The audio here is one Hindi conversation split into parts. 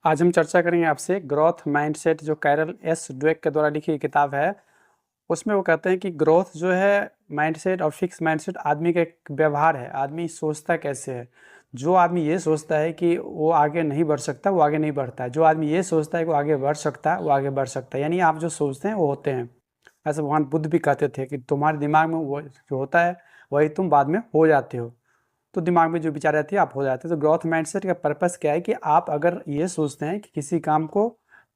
आज हम चर्चा करेंगे आपसे ग्रोथ माइंडसेट जो कैरल एस ड्वेक के द्वारा लिखी किताब है। उसमें वो कहते हैं कि ग्रोथ जो है माइंडसेट और फिक्स माइंडसेट आदमी का एक व्यवहार है। आदमी सोचता कैसे है। जो आदमी ये सोचता है कि वो आगे नहीं बढ़ सकता वो आगे नहीं बढ़ता है। जो आदमी ये सोचता है कि वो आगे बढ़ सकता है वो आगे बढ़ सकता है। यानी आप जो सोचते हैं वो होते हैं। ऐसे भगवान बुद्ध भी कहते थे कि तुम्हारे दिमाग में वो जो होता है वही तुम बाद में हो जाते हो। तो दिमाग में जो विचार रहती है आप हो जाते हैं। तो ग्रोथ माइंडसेट का पर्पस क्या है कि आप अगर ये सोचते हैं कि किसी काम को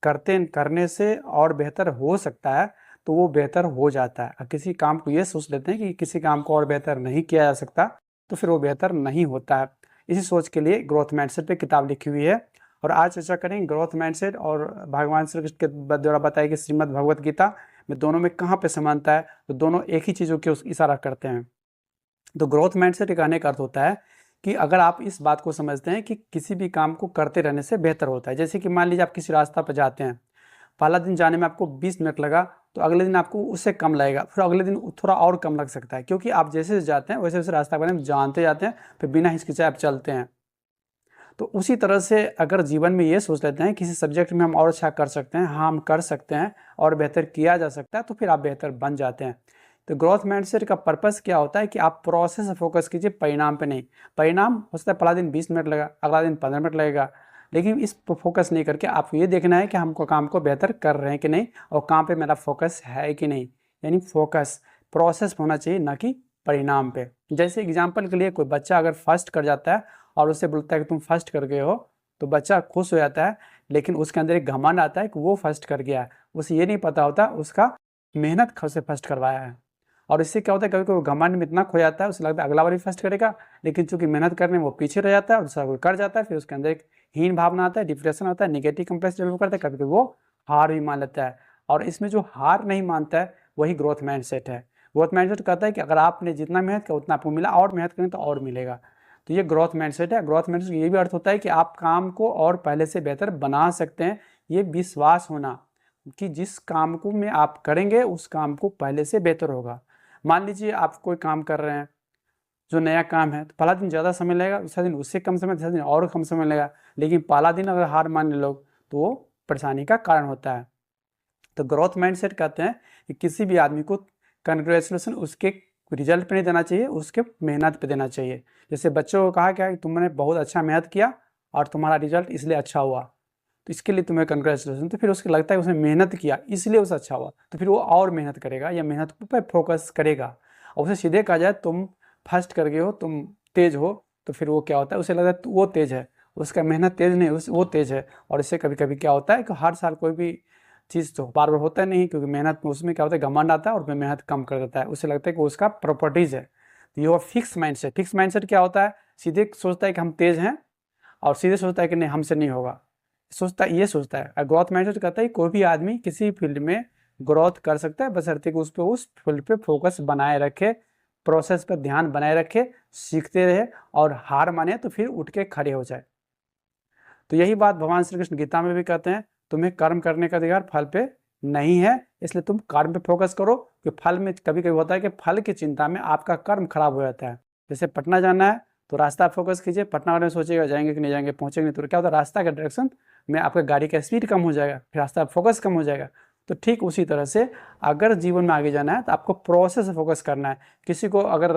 करने से और बेहतर हो सकता है तो वो बेहतर हो जाता है। और किसी काम को ये सोच लेते हैं कि किसी काम को और बेहतर नहीं किया जा सकता तो फिर वो बेहतर नहीं होता है। इसी सोच के लिए ग्रोथ माइंडसेट पे किताब लिखी हुई है। और आज चर्चा करेंगे ग्रोथ माइंडसेट और भगवान श्री कृष्ण के द्वारा बताई गई श्रीमद् भगवत गीता में दोनों में कहाँ पे समानता है। तो दोनों एक ही चीज़ों की इशारा करते हैं। तो ग्रोथ माइंडसेट का कहने का अर्थ होता है कि अगर आप इस बात को समझते हैं कि किसी भी काम को करते रहने से बेहतर होता है। जैसे कि मान लीजिए आप किसी रास्ता पर जाते हैं, पहला दिन जाने में आपको 20 मिनट लगा तो अगले दिन आपको उससे कम लगेगा, फिर अगले दिन थोड़ा और कम लग सकता है, क्योंकि आप जैसे जाते हैं वैसे वैसे रास्ता के बारे में जानते जाते हैं, फिर बिना हिचकिचाए आप चलते हैं। तो उसी तरह से अगर जीवन में ये सोच लेते हैं किसी सब्जेक्ट में हम और अच्छा कर सकते हैं, हाँ हम कर सकते हैं और बेहतर किया जा सकता है, तो फिर आप बेहतर बन जाते हैं। तो ग्रोथ माइंडसेट का पर्पस क्या होता है कि आप प्रोसेस से फोकस कीजिए, परिणाम पे नहीं। परिणाम हो सकता है पहला दिन 20 मिनट लगा, अगला दिन 15 मिनट लगेगा, लेकिन इस पर फोकस नहीं करके आपको ये देखना है कि हमको काम को बेहतर कर रहे हैं कि नहीं और काम पे मेरा फोकस है कि नहीं। यानी फोकस प्रोसेस होना चाहिए, ना कि परिणाम पे। जैसे एग्जाम्पल के लिए कोई बच्चा अगर फर्स्ट कर जाता है और उससे बोलता है कि तुम फर्स्ट कर गए हो, तो बच्चा खुश हो जाता है, लेकिन उसके अंदर एक घमंड आता है कि वो फर्स्ट कर गया है। उसे ये नहीं पता होता उसका मेहनत से फर्स्ट करवाया है। और इससे क्या होता है, कभी कभी घमंड में इतना खो जाता है उसे लगता है अगला बार भी फर्स्ट करेगा, लेकिन चूंकि मेहनत करने में वो पीछे रह जाता है और दूसरा कोई कर जाता है, फिर उसके अंदर एक हीन भावना आता है, डिप्रेशन आता है, निगेटिव कम्प्लेक्स डेवलप करता है, कभी कभी वो हार भी मान लेता है। और इसमें जो हार नहीं मानता है वही ग्रोथ माइंडसेट है। ग्रोथ माइंडसेट कहता है कि अगर आपने जितना मेहनत किया उतना आपको मिला, और मेहनत करें तो और मिलेगा। तो ये ग्रोथ माइंडसेट है। ग्रोथ माइंडसेट ये भी अर्थ होता है कि आप काम को और पहले से बेहतर बना सकते हैं। ये विश्वास होना कि जिस काम को में आप करेंगे उस काम को पहले से बेहतर होगा। मान लीजिए आप कोई काम कर रहे हैं, जो नया काम है, तो पहला दिन ज़्यादा समय लगेगा, दूसरा दिन उससे कम समय, तीसरा दिन और कम समय लगेगा, लेकिन पहला दिन अगर हार मान लोग तो वो परेशानी का कारण होता है। तो ग्रोथ माइंडसेट कहते हैं कि किसी भी आदमी को कंग्रेचुलेसन उसके रिजल्ट पे नहीं देना चाहिए, उसके मेहनत पे देना चाहिए। जैसे बच्चों को कहा क्या कि तुमने बहुत अच्छा मेहनत किया और तुम्हारा रिजल्ट इसलिए अच्छा हुआ, तो इसके लिए तुम्हें कंग्रेचुलेसन। तो फिर उसको लगता है उसने मेहनत किया इसलिए उसे अच्छा हुआ, तो फिर वो और मेहनत करेगा या मेहनत पर फोकस करेगा। और उसे सीधे कहा जाए तुम फर्स्ट कर गए हो, तुम तेज हो, तो फिर वो क्या होता है, उसे लगता है वो तेज है, उसका मेहनत तेज नहीं, वो तेज है। और इससे कभी कभी क्या होता है कि हर साल कोई भी चीज़ तो बार बार होता नहीं, क्योंकि मेहनत में उसमें क्या होता है घमंड आता है और उसमें मेहनत कम कर देता है, उसे लगता है कि उसका प्रॉपर्टीज़ है। तो ये हुआ फिक्स माइंडसेट। फिक्स माइंडसेट क्या होता है, सीधे सोचता है कि हम तेज हैं और सीधे सोचता है कि नहीं हमसे नहीं होगा, सोचता है। ग्रोथ माइंडसेट कहता है कि कोई भी आदमी किसी फील्ड में ग्रोथ कर सकता है, बशर्ते कि उस फील्ड पे फोकस बनाए रखे, प्रोसेस पर ध्यान बनाए रखे, सीखते रहे और हार माने तो फिर उठ के खड़े हो जाए। तो यही बात भगवान श्री कृष्ण गीता में भी कहते हैं, तुम्हें कर्म करने का अधिकार फल पे नहीं है, इसलिए तुम कर्म पे फोकस करो। कि फल में कभी कभी होता है कि फल की चिंता में आपका कर्म खराब हो जाता है। जैसे पटना जाना है तो रास्ता फोकस कीजिए, पटना वाले सोचेगा जाएंगे कि नहीं जाएंगे, पहुंचेंगे नहीं, तो क्या होता है रास्ता का डायरेक्शन में आपका गाड़ी का स्पीड कम हो जाएगा, फिर रास्ता फोकस कम हो जाएगा। तो ठीक उसी तरह से अगर जीवन में आगे जाना है तो आपको प्रोसेस से फोकस करना है। किसी को अगर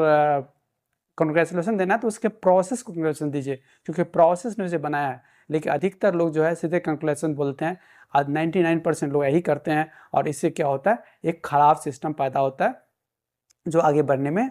कंग्रेचुलेसन देना है तो उसके प्रोसेस को कंग्रेचुलेसन दीजिए, क्योंकि प्रोसेस ने उसे बनाया है। लेकिन अधिकतर लोग जो है सीधे कंग्रेचुलेसन बोलते हैं, आज 99% लोग यही करते हैं। और इससे क्या होता है, एक खराब सिस्टम पैदा होता है जो आगे बढ़ने में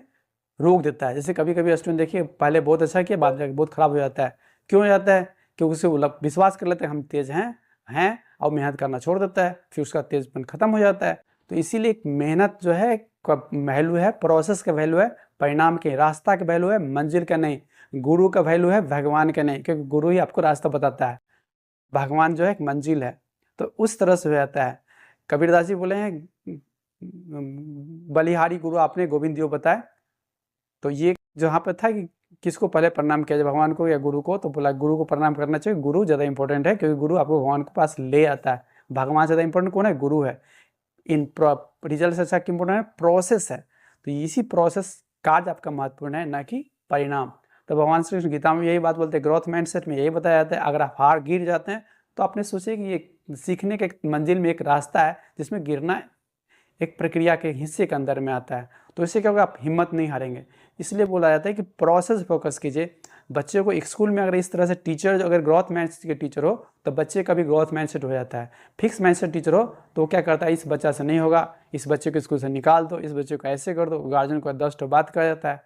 रोक देता है। जैसे कभी कभी स्टूडेंट देखिए पहले बहुत अच्छा किया, बाद में बहुत खराब हो जाता है। क्यों हो जाता है, क्योंकि उसे वो विश्वास कर लेते हैं हम तेज हैं और मेहनत करना छोड़ देता है, फिर उसका तेजपन खत्म हो जाता है। तो इसीलिए मेहनत जो है का वैल्यू है, प्रोसेस का वैल्यू है, परिणाम के रास्ता का वैल्यू है, मंजिल का नहीं। गुरु का वैल्यू है, भगवान का नहीं, क्योंकि गुरु ही आपको रास्ता बताता है, भगवान जो है एक मंजिल है। तो उस तरह से हो जाता है। कबीरदास जी बोले हैं बलिहारी गुरु आपने गोविंद दियो बताए। तो ये जहाँ पे था कि किसको पहले प्रणाम किया जाए, भगवान को या गुरु को, तो बोला गुरु को प्रणाम करना चाहिए। गुरु ज़्यादा इंपॉर्टेंट है, क्योंकि गुरु आपको भगवान के पास ले आता है। भगवान से ज़्यादा इंपॉर्टेंट कौन है, गुरु है। इन रिजल्ट से अच्छा इंपॉर्टेंट है प्रोसेस है। तो इसी प्रोसेस कार्य आपका महत्वपूर्ण है, ना कि परिणाम। तो भगवान श्री कृष्ण गीता में यही बात बोलते हैं, ग्रोथ माइंडसेट में यही बताया जाता है, अगर आप हार गिर जाते हैं तो आपने सोचे कि ये सीखने के एक मंजिल में एक रास्ता है जिसमें गिरना एक प्रक्रिया के हिस्से के अंदर में आता है। तो इससे क्या होगा, आप हिम्मत नहीं हारेंगे। इसलिए बोला जाता है कि प्रोसेस फोकस कीजिए। बच्चे को एक स्कूल में अगर इस तरह से टीचर अगर ग्रोथ माइंडसेट के टीचर हो तो बच्चे का भी ग्रोथ माइंडसेट हो जाता है। फिक्स माइंडसेट टीचर हो तो वो क्या करता है, इस बच्चा से नहीं होगा, इस बच्चे को स्कूल से निकाल दो, इस बच्चे को ऐसे कर दो, गार्जियन को 10 तो बात कर जाता है।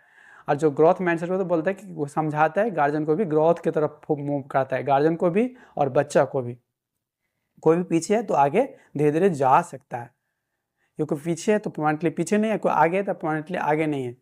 और जो ग्रोथ माइंडसेट हो तो बोलता है कि वो समझाता है, गार्जियन को भी ग्रोथ की तरफ मूव करता है, गार्जियन को भी और बच्चा को भी। कोई भी पीछे है तो आगे धीरे धीरे जा सकता है, क्योंकि पीछे है तो परमानेंटली पीछे नहीं है, कोई आगे है तो परमानेंटली आगे नहीं है।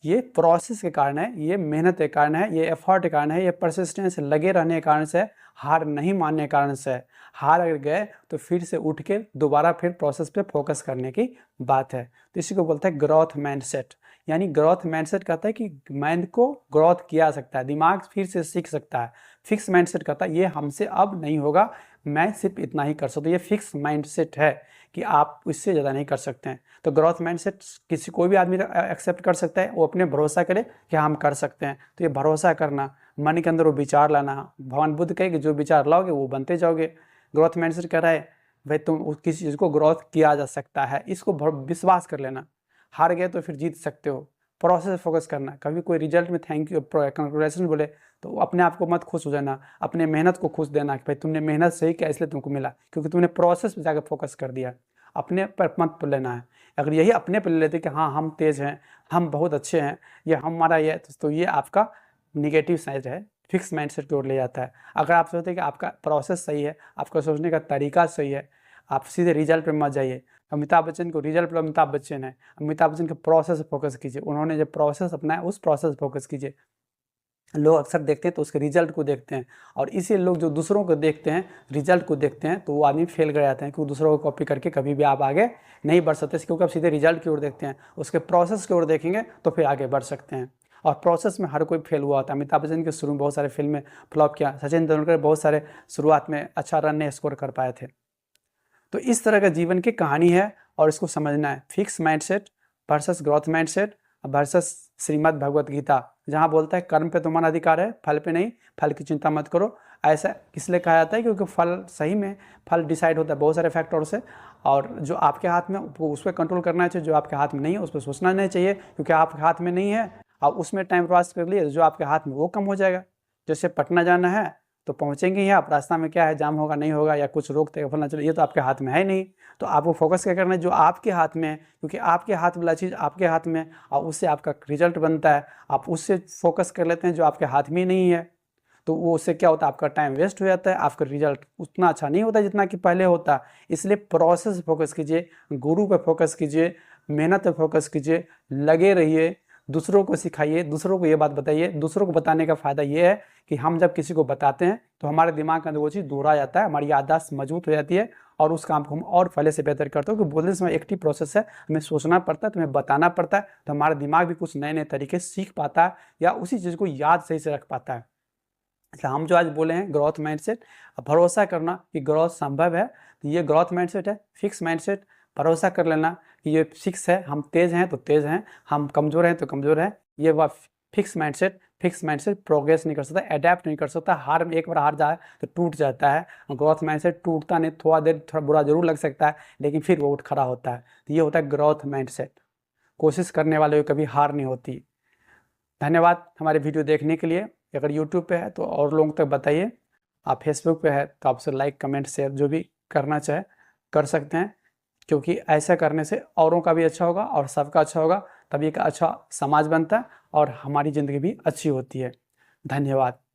ये प्रोसेस के कारण है, ये मेहनत के कारण है, ये एफर्ट के कारण है, ये परसिस्टेंस लगे रहने के कारण से, हार नहीं मानने के कारण से। हार अगर गए तो फिर से उठ के दोबारा फिर प्रोसेस पे फोकस करने की बात है। तो इसी को बोलते हैं ग्रोथ माइंडसेट। यानी ग्रोथ माइंडसेट कहता है कि माइंड को ग्रोथ किया सकता है, दिमाग फिर से सीख सकता है। फिक्स माइंडसेट कहता है ये हमसे अब नहीं होगा, मैं सिर्फ इतना ही कर सकता हूँ। ये फिक्स माइंडसेट है कि आप इससे ज़्यादा नहीं कर सकते हैं। तो ग्रोथ माइंडसेट किसी कोई भी आदमी एक्सेप्ट कर सकता है, वो अपने भरोसा करे कि हम कर सकते हैं। तो ये भरोसा करना, मन के अंदर वो विचार लाना, भगवान बुद्ध कहे कि जो विचार लाओगे वो बनते जाओगे। ग्रोथ माइंडसेट कह रहा है भाई तुम किसी चीज़ को ग्रोथ किया जा सकता है, इसको विश्वास कर लेना। हार गए तो फिर जीत सकते हो। प्रोसेस फोकस करना, कभी कोई रिजल्ट में थैंक यू कंग्रेचुलेसन बोले तो अपने आप को मत खुश हो जाना, अपने मेहनत को खुश देना कि भाई तुमने मेहनत सही किया इसलिए तुमको मिला, क्योंकि तुमने प्रोसेस पे जाकर फोकस कर दिया। अपने पर मत लेना है। अगर यही अपने पर ले लेते कि हाँ हम तेज़ हैं, हम बहुत अच्छे हैं, ये हमारा ये, तो ये आपका निगेटिव साइड है, फिक्स माइंडसेट की ओर ले जाता है। अगर आप सोचते हैं कि आपका प्रोसेस सही है, आपका सोचने का तरीका सही है, आप सीधे रिजल्ट पे मत जाइए। अमिताभ बच्चन को रिजल्ट पर अमिताभ बच्चन है, अमिताभ बच्चन के प्रोसेस फोकस कीजिए। उन्होंने जो प्रोसेस अपनाया उस प्रोसेस फोकस कीजिए। लोग अक्सर देखते हैं तो उसके रिजल्ट को देखते हैं, और इसी लोग जो दूसरों को देखते हैं, रिजल्ट को देखते हैं, तो वो आदमी फेल कर जाते हैं, क्योंकि दूसरों को कॉपी करके कभी भी आप आगे नहीं बढ़ सकते, क्योंकि आप सीधे रिजल्ट की ओर देखते हैं। उसके प्रोसेस की ओर देखेंगे तो फिर आगे बढ़ सकते हैं। और प्रोसेस में हर कोई फेल हुआ होता है। अमिताभ बच्चन के शुरू में बहुत सारे फिल्में फ्लॉप किया, सचिन तेंदुलकर बहुत सारे शुरुआत में अच्छा रन नहीं स्कोर कर पाए थे। तो इस तरह का जीवन की कहानी है और इसको समझना है। Fix mindset versus growth mindset versus Shrimad Bhagavat Gita, जहाँ बोलता है कर्म पे तुम्हारा अधिकार है, फल पे नहीं, फल की चिंता मत करो। ऐसा इसलिए कहा जाता है क्योंकि फल सही में फल डिसाइड होता है बहुत सारे फैक्टर से, और जो आपके हाथ में उस पर कंट्रोल करना चाहिए, जो आपके हाथ में नहीं है उस पर सोचना नहीं चाहिए, क्योंकि आपके हाथ में नहीं है। और उसमें टाइम वेस्ट कर लिए जो आपके हाथ में वो कम हो जाएगा। जैसे पटना जाना है तो पहुंचेंगे ही आप, रास्ता में क्या है, जाम होगा नहीं होगा या कुछ रोकते फलना चलो, ये तो आपके हाथ में है नहीं। तो आपको फोकस क्या करना है, जो आपके हाथ में है, क्योंकि आपके हाथ वाला चीज़ आपके हाथ में है और उससे आपका रिजल्ट बनता है। आप उससे फोकस कर लेते हैं जो आपके हाथ में नहीं है, तो वो उससे क्या होता है, आपका टाइम वेस्ट हो जाता है, आपका रिजल्ट उतना अच्छा नहीं होता जितना कि पहले होता। इसलिए प्रोसेस फोकस कीजिए, गुरु पे फोकस कीजिए, मेहनत पे फोकस कीजिए, लगे रहिए, दूसरों को सिखाइए, दूसरों को ये बात बताइए। दूसरों को बताने का फ़ायदा ये है कि हम जब किसी को बताते हैं तो हमारे दिमाग के अंदर वो चीज़ दोहरा जाता है, हमारी याददाश्त मजबूत हो जाती है और उस काम को हम और पहले से बेहतर करते हो। क्योंकि बोलने समय एक्टिव प्रोसेस है, हमें सोचना पड़ता है, तुम्हें बताना पड़ता है, तो हमारा दिमाग भी कुछ नए नए तरीके सीख पाता है या उसी चीज़ को याद सही से रख पाता है। इसलिए हम जो आज बोले हैं ग्रोथ माइंडसेट, भरोसा करना कि ग्रोथ संभव है, तो ये ग्रोथ माइंडसेट है। फिक्स माइंडसेट, भरोसा कर लेना कि ये फिक्स है, हम तेज़ हैं तो तेज़ हैं, हम कमज़ोर हैं तो कमज़ोर हैं। ये वह फिक्स माइंडसेट प्रोग्रेस नहीं कर सकता, अडेप्ट नहीं कर सकता। हार में एक बार हार जाए तो टूट जाता है। ग्रोथ माइंडसेट टूटता नहीं, थोड़ा बुरा जरूर लग सकता है लेकिन फिर वो उठ खड़ा होता है। तो ये होता है ग्रोथ माइंडसेट। कोशिश करने वाले को कभी हार नहीं होती। धन्यवाद हमारे वीडियो देखने के लिए। अगर यूट्यूब पे है तो और लोगों तक बताइए, आप फेसबुक पे है तो आपसे लाइक कमेंट शेयर जो भी करना चाहे कर सकते हैं, क्योंकि ऐसा करने से औरों का भी अच्छा होगा और सबका अच्छा होगा, तभी एक अच्छा समाज बनता है और हमारी ज़िंदगी भी अच्छी होती है। धन्यवाद।